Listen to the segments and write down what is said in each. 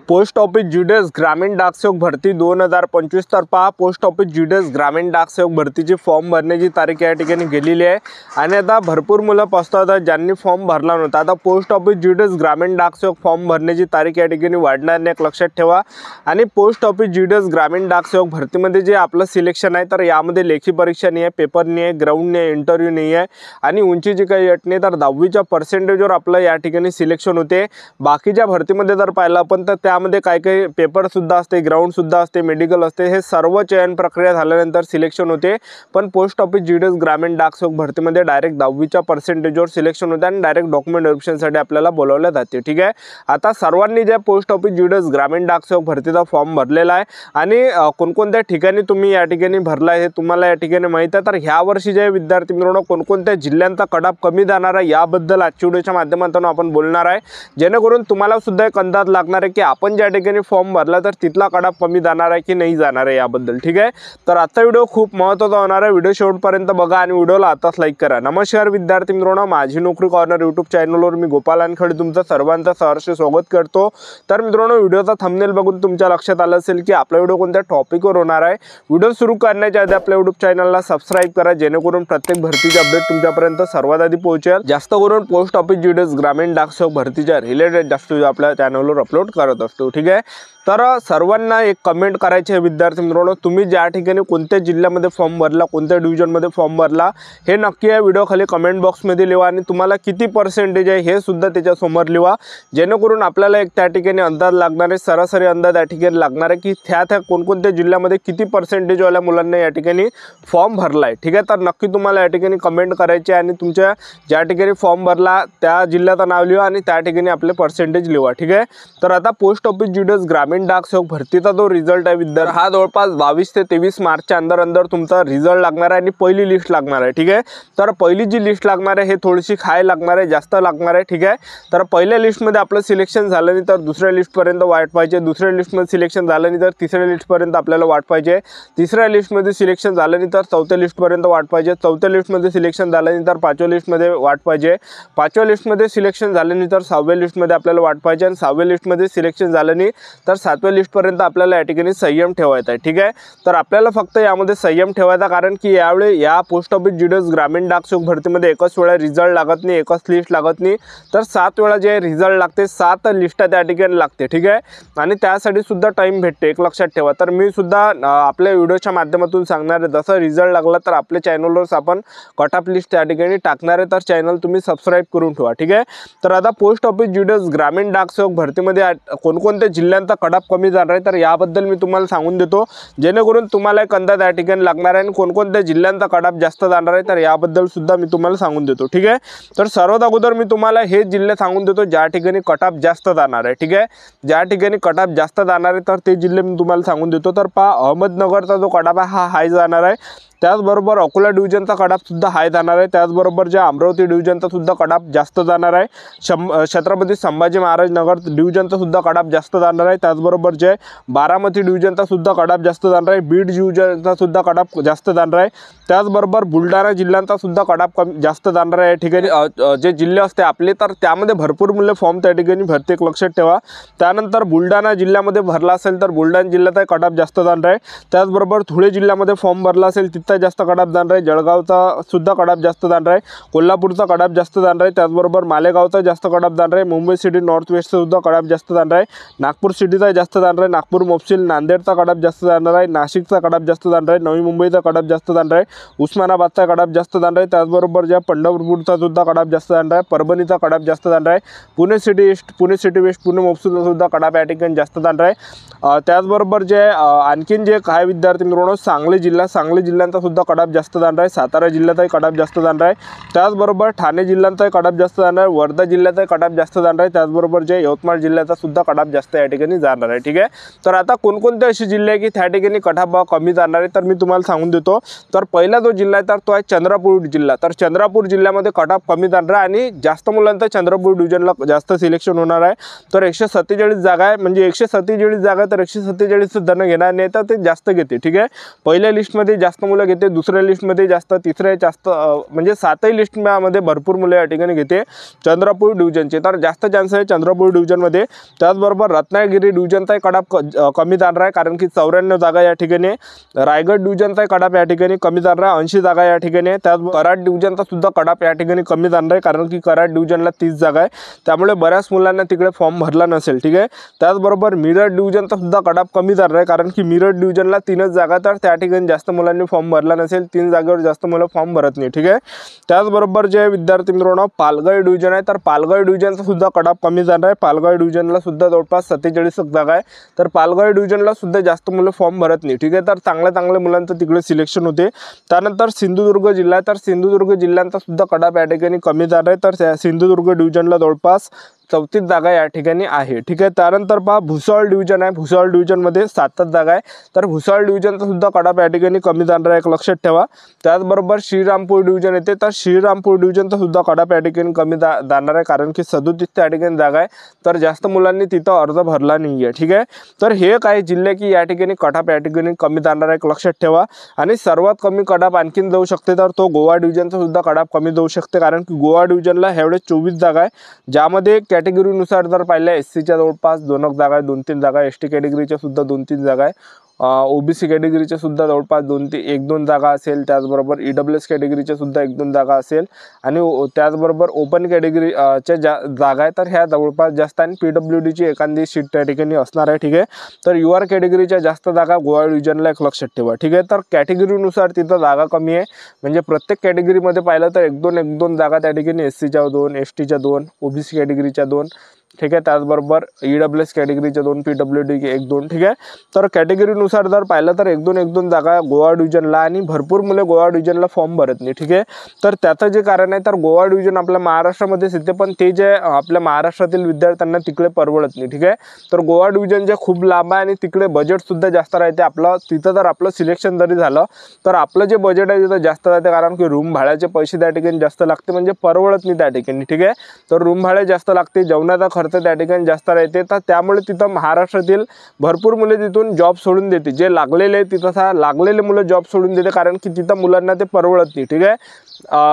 Post office GDS ग्रामीण डाकसेवक भरती 2025 तर पहा पोस्ट ऑफिस जीडीएस ग्रामीण डाकसेवक भरतीची फॉर्म भरण्याची तारीख या ठिकाणी गेलेली आहे आणि आता भरपूर मुलं पस्तावतात ज्यांनी फॉर्म भरला नव्हता। आता पोस्ट ऑफिस जीडीएस ग्रामीण डाकसेवक फॉर्म भरण्याची तारीख या ठिकाणी वाढणार नाही, एक लक्षात ठेवा। आणि पोस्ट ऑफिस जीडीएस ग्रामीण डाकसेवक भरतीमध्ये जे आपलं सिलेक्शन आहे तर यामध्ये लेखी परीक्षा नाही आहे, पेपर नाही आहे, ग्राउंड नाही आहे, इंटरव्ह्यू नाही आहे आणि उंचीची काही अट नाही, तर 10वीच्या पर्सेंटेजवर आपलं या ठिकाणी सिलेक्शन होते। बाकीच्या भरतीमध्ये जर पाहिलं आपण तर त्यामध्ये काही पेपर सुद्धा असते, ग्राउंड सुद्धा असते, मेडिकल असते, हे सर्व चयन प्रक्रिया झाल्यानंतर सिलेक्शन होते। पण पोस्ट ऑफिस जीडीएस ग्रामीण डाकसेवक भरतीमध्ये डायरेक्ट 10वीच्या पर्सेंटेजवर सिलेक्शन होते आणि डायरेक्ट डॉक्युमेंट व्हेरिफिकेशनसाठी आपल्याला बोलावले जाते। ठीक आहे, आता सर्वांनी जे पोस्ट ऑफिस जीडीएस ग्रामीण डाकसेवक भरतीचा फॉर्म भरलेला आहे आणि कोणकोणत्या ठिकाणी तुम्ही या ठिकाणी भरला आहे हे तुम्हाला या ठिकाणी माहिती आहे। तर ह्या वर्षी जे विद्यार्थी मित्रांनो कोणकोणत्या जिल्ह्यांचा कट-ऑफ कमी जाणार आहे याबद्दल आजच्या व्हिडिओच्या माध्यमातून आपण बोलणार आहे, जेणेकरून तुम्हाला सुद्धा एक अंदाज लागणार आहे की आपण ज्या ठिकाणी फॉर्म भरला तर तिथला कट-ऑफ कमी जाणार आहे की नाही जाणार आहे याबद्दल। ठीक आहे, तर आजचा व्हिडिओ खूप महत्त्वाचा होणार आहे, व्हिडिओ शेवटपर्यंत बघा आणि व्हिडिओला आताच लाईक करा। नमस्कार विद्यार्थी मित्रांनो, माझी नोकरी कॉर्नर यूट्यूब चॅनलवर मी गोपाल वानखेडे तुमचं सर्वांचं सहर्ष स्वागत करतो। तर मित्रांनो, व्हिडिओचा थंबनेल बघून तुमच्या लक्षात आलं असेल की आपला व्हिडिओ कोणत्या टॉपिकवर होणार आहे। व्हिडिओ सुरू करण्याच्या आधी आपल्या यूट्यूब चॅनलला सबस्क्राइब करा, जेणेकरून प्रत्येक भरतीचे अपडेट तुमच्यापर्यंत सर्वात आधी पोहोचेल। जास्त करून पोस्ट ऑफिस जीडीएस ग्रामीण डाकसेवक भरतीच्या रिलेटेड जास्त आपल्या चॅनलवर अपलोड करत असतो। ठीक आहे, तर सर्वांना एक कमेंट करायचे आहे विद्यार्थी मित्रांनो, तुम्ही ज्या ठिकाणी कोणत्या जिल्ह्यामध्ये फॉर्म भरला, कोणत्या डिव्हिजनमध्ये फॉर्म भरला हे नक्की या व्हिडिओ खाली कमेंट बॉक्समध्ये लिहा आणि तुम्हाला किती पर्सेंटेज आहे हे सुद्धा त्याच्यासमोर लिहा, जेणेकरून आपल्याला एक त्या ठिकाणी अंदाज लागणार आहे, सरासरी अंदाज या ठिकाणी लागणार आहे की त्या कोणकोणत्या जिल्ह्यामध्ये किती पर्सेंटेजवाल्या मुलांना या ठिकाणी फॉर्म भरला आहे। ठीक आहे, तर नक्की तुम्हाला या ठिकाणी कमेंट करायचे आणि तुमच्या ज्या ठिकाणी फॉर्म भरला त्या जिल्ह्याचं नाव लिहा आणि त्या ठिकाणी आपले पर्सेंटेज लिहा। ठीक आहे, तर आता पोस्ट ऑफिस जीडीएस ग्रामीण डाकसेवक भरतीचा जो रिझल्ट आहे विद्यार्थी हा जवळपास 22 ते 23 मार्चच्या अंदर तुमचा रिझल्ट लागणार आहे आणि पहिली लिस्ट लागणार आहे। ठीक आहे, तर पहिली जी लिस्ट लागणार आहे हे थोडीशी खाय लागणार आहे, जास्त लागणार आहे। ठीक आहे, तर पहिल्या लिस्टमध्ये आपलं सिलेक्शन झालं नाही तर दुसऱ्या लिस्टपर्यंत वाट पाहिजे, दुसऱ्या लिस्टमध्ये सिलेक्शन झालं नाही तर तिसऱ्या लिस्टपर्यंत आपल्याला वाट पाहिजे, तिसऱ्या लिस्टमध्ये सिलेक्शन झालं नाही तर चौथ्या लिस्टपर्यंत वाट पाहिजे, चौथ्या लिस्टमध्ये सिलेक्शन झालं नाही तर पाचव्या लिस्टमध्ये वाट पाहिजे, पाचव्या लिस्टमध्ये सिलेक्शन झालं नाही तर सहाव्या लिस्टमध्ये आपल्याला वाट पाहिजे आणि सहाव्या लिस्टमध्ये सिलेक्शन झालं नाही तर सातव्या लिस्टपर्यंत आपल्याला या ठिकाणी संयम ठेवायचा आहे। ठीक आहे, तर आपल्याला फक्त यामध्ये संयम ठेवायचा, कारण की यावेळी या पोस्ट ऑफिस जीडीएस ग्रामीण डाकसेवक भरतीमध्ये एकच वेळा रिझल्ट लागत नाही, एकच लिस्ट लागत नाही, तर 7 वेळा जे रिझल्ट लागते, 7 लिस्टा त्या ठिकाणी लागते। ठीक आहे, आणि त्यासाठी सुद्धा टाईम भेटते, एक लक्षात ठेवा। तर मी सुद्धा आपल्या व्हिडिओच्या माध्यमातून सांगणार आहे, जसं रिझल्ट लागला तर आपल्या चॅनलवर आपण कट-ऑफ लिस्ट त्या ठिकाणी टाकणार आहे, तर चॅनल तुम्ही सबस्क्राईब करून ठेवा। ठीक आहे, तर आता पोस्ट ऑफिस जीडीएस ग्रामीण डाकसेवक भरतीमध्ये कोणकोणत्या जिल्ह्यांचा कट-ऑफ कमी जाणार आहे तर याबद्दल मी तुम्हाला सांगून देतो, जेणेकरून तुम्हाला एक अंदाज या ठिकाणी लागणार आहे आणि कोणकोणत्या जिल्ह्यांचा कट-ऑफ जास्त जाणार आहे तर याबद्दल सुद्धा मी तुम्हाला सांगून देतो। ठीक आहे, तर सर्वात अगोदर मी तुम्हाला हे जिल्हे सांगून देतो ज्या ठिकाणी कट-ऑफ जास्त जाणार आहे। ठीक आहे, ज्या ठिकाणी कट-ऑफ जास्त जाणार आहे तर ते जिल्हे मी तुम्हाला सांगून देतो। तर पहा, अहमदनगरचा जो कट-ऑफ आहे हा हाय जाणार आहे, त्याचबरोबर अकोला डिव्हिजनचा कट-ऑफ सुद्धा हाय जाणार आहे, त्याचबरोबर जे अमरावती डिव्हिजनचा सुद्धा कट-ऑफ जास्त जाणार आहे, छत्रपती संभाजी महाराज नगर डिव्हिजनचा सुद्धा कट-ऑफ जास्त जाणार आहे, त्याचबरोबर जे बारामती डिव्हिजनचा सुद्धा कट-ऑफ जास्त जाणार आहे, बीड डिव्हिजनचा सुद्धा कट-ऑफ जास्त जाणार आहे, त्याचबरोबर बुलढाणा जिल्ह्यांचा सुद्धा कट-ऑफ जास्त जाणार आहे। या ठिकाणी जे जिल्हे असते आपले तर त्यामध्ये भरपूर मुलं फॉर्म त्या ठिकाणी भरते, एक लक्षात ठेवा। त्यानंतर बुलढाणा जिल्ह्यामध्ये भरला असेल तर बुलढाणा जिल्ह्याचा कट-ऑफ जास्त जाणार आहे, त्याचबरोबर धुळे जिल्ह्यामध्ये फॉर्म भरला असेल जास्त कट-ऑफ जाणार आहे, जळगावचा सुद्धा कट-ऑफ जास्त जाणार आहे, कोल्हापूरचा कट-ऑफ जास्त जाणार आहे, त्याचबरोबर मालेगावचा जास्त कट-ऑफ जाणार आहे, मुंबई सिटी नॉर्थ वेस्टचा सुद्धा कट-ऑफ जास्त जाणार आहे, नागपूर सिटीचा जास्त जाणार आहे, नागपूर मोफसिल नांदेडचा कट-ऑफ जास्त जाणार आहे, नाशिकचा कट-ऑफ जास्त जाणार आहे, नवी मुंबईचा कट-ऑफ जास्त जाणार आहे, उस्मानाबादचा कट-ऑफ जास्त जाणार आहे, त्याचबरोबर ज्या पंढरपूरचा सुद्धा कट-ऑफ जास्त जाणार आहे, परभणीचा कट-ऑफ जास्त जाणार आहे, Pune city east, Pune city west, Pune मोफसिलचा सुद्धा कट-ऑफ या ठिकाणी जास्त जाणार आहे। त्याचबरोबर जे आणखीन जे काय विद्यार्थी मित्रांनो सांगली जिल्ह्यांचा सुद्धा कट-ऑफ जास्त जाणार आहे, सातारा जिल्ह्याचाही कट-ऑफ जास्त जाणार आहे, त्याचबरोबर ठाणे जिल्ह्याचाही कट-ऑफ जास्त जाणार आहे, वर्धा जिल्ह्याचाही कट-ऑफ जास्त जाणार आहे, त्याचबरोबर जे यवतमाळ जिल्ह्याचा सुद्धा कट-ऑफ जास्त या ठिकाणी जाणार आहे। ठीक आहे, तर आता कोणकोणते असे जिल्हे आहे की त्या ठिकाणी कट-ऑफ कमी जाणार आहे तर मी तुम्हाला सांगून देतो। तर पहिला जो जिल्हा आहे तर तो आहे चंद्रपूर जिल्हा। तर चंद्रपूर जिल्ह्यामध्ये कट-ऑफ कमी जाणार आहे आणि जास्त मुलांचं चंद्रपूर डिव्हिजनला जास्त सिलेक्शन होणार आहे। तर 147 जागा आहे, म्हणजे 147 जागा तर 147 जण घेणार नाही तर ते जास्त घेते। ठीक आहे, पहिल्या लिस्टमध्ये जास्त मुलं घेते, दुसऱ्या लिस्टमध्ये जास्त, तिसऱ्या जास्त, म्हणजे 7ही लिस्टमध्ये भरपूर मुलं या ठिकाणी घेते चंद्रपूर डिव्हिजनचे. तर जास्त चान्स आहे चंद्रपूर डिव्हिजनमध्ये. त्याचबरोबर रत्नागिरी डिव्हिजनचाही कडाप कमी जाणार आहे, कारण की 94 जागा या ठिकाणी. रायगड डिव्हिजनचाही कडाप या ठिकाणी कमी जाणार आहे, 80 जागा या ठिकाणी. त्याच कराड डिव्हिजनचा सुद्धा कडाप या ठिकाणी कमी जाणार आहे, कारण की कराड डिव्हिजनला 30 जागा आहे, त्यामुळे बऱ्याच मुलांना तिकडे फॉर्म भरला नसेल. ठीक आहे. त्याचबरोबर मिरज डिव्हिजनचा सुद्धा कडाप कमी जाणार आहे, कारण की मिरज डिव्हिजनला 3च जागा, तर त्या ठिकाणी जास्त मुलांनी फॉर्म भरला नसेल, 3 जागेवर जास्त मुलं फॉर्म भरत नाही. ठीक आहे. त्याचबरोबर जे विद्यार्थी मित्रांनो पालघर डिव्हिजन आहे, तर पालघर डिव्हिजनचा सुद्धा कडाप कमी जाणार आहे. पालघर डिव्हिजनला सुद्धा जवळपास 47 जागा आहे, तर पालघर डिव्हिजनला सुद्धा जास्त मुलं फॉर्म भरत नाही. ठीक आहे. तर चांगल्या मुलांचं तिकडे सिलेक्शन होते. त्यानंतर सिंधुदुर्ग जिल्हा, तर सिंधुदुर्ग जिल्ह्यांचा सुद्धा कडाप या ठिकाणी कमी जाणार आहे, तर सिंधुदुर्ग डिव्हिजनला जवळपास 34 जागा या ठिकाणी आहे. ठीक आहे. त्यानंतर पहा भुसावळ डिव्हिजन आहे, भुसावळ डिव्हिजनमध्ये 7च जागा आहे, तर भुसावळ डिव्हिजनचा सुद्धा कडाप या ठिकाणी कमी जाणार आहे, एक लक्षात ठेवा. त्याचबरोबर श्रीरामपूर डिव्हिजन येते, तर श्रीरामपूर डिव्हिजनचा सुद्धा कडाप या ठिकाणी कमी जाणार आहे, कारण की 37 त्या ठिकाणी जागा आहे, तर जास्त मुलांनी तिथं अर्ज भरला नाही आहे. ठीक आहे. तर हे काही जिल्हे की या ठिकाणी कडाप या ठिकाणी कमी जाणार आहे, एक लक्षात ठेवा. आणि सर्वात कमी कडाप आणखीन जाऊ शकते, तर तो गोवा डिव्हिजनचा सुद्धा कडाप कमी जाऊ शकते, कारण की गोवा डिव्हिजनला ह्यावेळेस 24 जागा आहे, ज्यामध्ये कॅटेगरीनुसार जर पाहिलं एससीच्या जवळपास 2 जागा आहे, 2-3 जागा, एसटी कॅटेगरीच्या सुद्धा 2-3 जागा आहे, ओबीसी कॅटेगरीच्या सुद्धा जवळपास 1-2 जागा असेल. त्याचबरोबर ईडब्ल्यूएस कॅटेगरीच्या सुद्धा 1-2 जागा असेल, आणि त्याचबरोबर ओपन कॅटेगरीच्या जागा आहे, तर ह्या जवळपास जास्त, आणि पीडब्ल्यूडीची एखादी सीट त्या ठिकाणी असणार आहे. ठीक आहे. तर यूआर कॅटेगरीच्या जास्त जागा गोवा डिव्हिजनला एक लक्षात ठेवा. ठीक आहे. तर कॅटेगरीनुसार तिथं जागा कमी आहे, म्हणजे प्रत्येक कॅटेगरीमध्ये पाहिलं तर 1-2 जागा त्या ठिकाणी एससीच्या 2, एसटीच्या 2, ओबीसी कॅटेगरीच्या 2. ठीक आहे. त्याचबरोबर ईडब्ल्यूएस कॅटेगरीच्या 2, पीडब्ल्यूडी 1-2. ठीक आहे. तर कॅटेगरीनुसार जर पाहिलं तर 1-2 जागा गोवा डिव्हिजनला, आणि भरपूर मुलं गोवा डिव्हिजनला फॉर्म भरत नाही. ठीक आहे. तर त्याचं जे कारण आहे, तर गोवा डिव्हिजन आपल्या महाराष्ट्रामध्येच येते, पण ते जे आपल्या महाराष्ट्रातील विद्यार्थ्यांना तिकडे परवडत नाही. ठीक आहे. तर गोवा डिव्हिजन जे खूप लांब आहे, आणि तिकडे बजेटसुद्धा जास्त राहते आपलं. तिथं जर आपलं सिलेक्शन जरी झालं, तर आपलं जे बजेट आहे तिथं जास्त राहते, कारण की रूम भाड्याचे पैसे त्या ठिकाणी जास्त लागते, म्हणजे परवडत नाही त्या ठिकाणी. ठीक आहे. तर रूम भाडे जास्त लागते, जेवणाचा खर्च त्या ठिकाणी जास्त राहते, तर त्यामुळे तिथं महाराष्ट्रातील भरपूर मुले तिथून जॉब सोडून देते. जे लागलेले तिथं लागलेले मुलं जॉब सोडून देते, कारण की तिथं मुलांना ते परवडत नाही. ठीक आहे.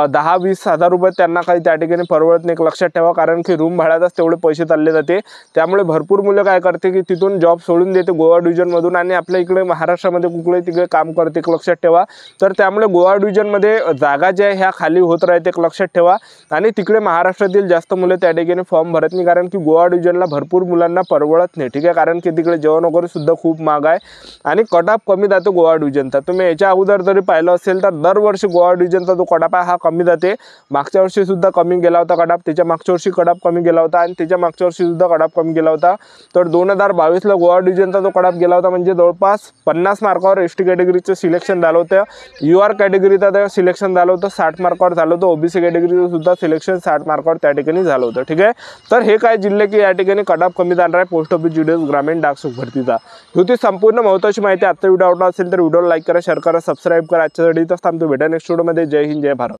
10-20 हजार रुपये त्यांना काही त्या ठिकाणी परवडत नाही, लक्षात ठेवा, कारण की रूम भाड्यातच तेवढे पैसे चालले जाते. त्यामुळे भरपूर मुलं काय करते की तिथून जॉब सोडून देते गोवा डिव्हिजनमधून, आणि आपल्या इकडे महाराष्ट्रामध्ये कुठले तिकडे काम करते, लक्षात ठेवा. तर त्यामुळे गोवा डिव्हिजनमध्ये जागा ज्या ह्या खाली होत राहते, लक्षात ठेवा. आणि तिकडे महाराष्ट्रातील जास्त मुलं त्या ठिकाणी फॉर्म भरत नाही, कारण की गोवा डिव्हिजनला भरपूर मुलांना परवडत नाही. ठीक आहे. कारण की तिकडे जेवण वगैरे सुद्धा खूप महाग आहे, आणि कटाप कमी जातो गोवा डिव्हिजनचा. तुम्ही याच्या अगोदर जरी पाहिलं असेल तर दरवर्षी गोवा डिव्हिजनचा जो कटाप हा कमी जाते. मागच्या वर्षी सुद्धा कमी गेला होता कडाप, त्याच्या मागच्या वर्षी कडाप कमी गेला होता, आणि त्याच्या मागच्या वर्षी सुद्धा कडाप कमी गेला होता. तर 2022ला गोवा डिव्हिजनचा जो कडाप गेला होता, म्हणजे जवळपास 50 मार्कावर एसटी कॅटेगरीचं सिलेक्शन झालं होतं, यूआर कॅटेगरीचं सिलेक्शन झालं होतं 60 मार्कावर झालं होतं, ओबीसी कॅटेगरीचं सुद्धा सिलेक्शन 60 मार्कावर त्या ठिकाणी झालं होतं. ठीक आहे. तर हे काय जिल्हे की या ठिकाणी कडाप कमी जाणार आहे पोस्ट ऑफिस जीडीएस ग्रामीण डाकसेवक भरतीचा. होती संपूर्ण महत्त्वाची माहिती. आजचा व्हिडिओ आवडला असेल तर व्हिडिओला लाईक करा, शेअर करा, सबस्क्राईब करा. आजच्यासाठी इथंच थांबतो. भेटा नेक्स्ट व्हिडिओमध्ये. जय हिंद, जय भारत.